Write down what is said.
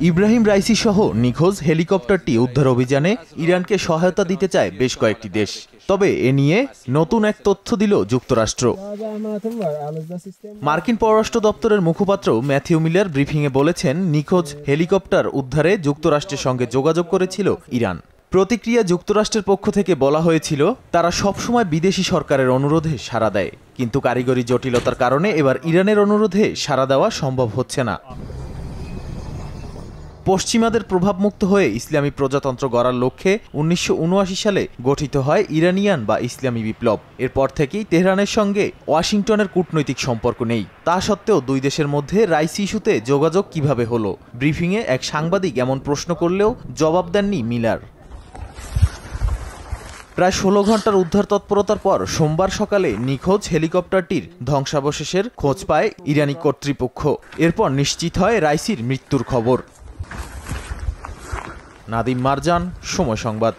Ebrahim Raisi সহ নিখোঁজ হেলিকপ্টারটি উদ্ধার অভিযানে ইরানকে সহায়তা দিতে চায় বেশ কয়েকটি দেশ। তবে এ নিয়ে নতুন এক তথ্য দিল যুক্তরাষ্ট্র। মার্কিন পররাষ্ট্র দপ্তরের মুখপাত্র ম্যাথিউ মিলার ব্রিফিংয়ে বলেছেন, নিখোঁজ হেলিকপ্টার উদ্ধারে যুক্তরাষ্ট্রের সঙ্গে যোগাযোগ করেছিল ইরান। প্রতিক্রিয়া যুক্তরাষ্ট্রের পক্ষ থেকে বলা হয়েছিল, তারা সবসময় বিদেশি সরকারের অনুরোধে সাড়া দেয়, কিন্তু কারিগরি জটিলতার কারণে এবার ইরানের অনুরোধে সাড়া দেওয়া সম্ভব হচ্ছে না। পশ্চিমাদের প্রভাবমুক্ত হয়ে ইসলামী প্রজাতন্ত্র গড়ার লক্ষ্যে ১৯৭৯ সালে গঠিত হয় ইরানিয়ান বা ইসলামী বিপ্লব। এরপর থেকেই তেহরানের সঙ্গে ওয়াশিংটনের কূটনৈতিক সম্পর্ক নেই। তা সত্ত্বেও দুই দেশের মধ্যে রাইসি ইস্যুতে যোগাযোগ কিভাবে হলো? ব্রিফিংয়ে এক সাংবাদিক এমন প্রশ্ন করলেও জবাব দেননি মিলার। প্রায় ১৬ ঘন্টার উদ্ধার তৎপরতার পর সোমবার সকালে নিখোঁজ হেলিকপ্টারটির ধ্বংসাবশেষের খোঁজ পায় ইরানি কর্তৃপক্ষ। এরপর নিশ্চিত হয় রাইসির মৃত্যুর খবর। নাদিম মারজান, সময় সংবাদ।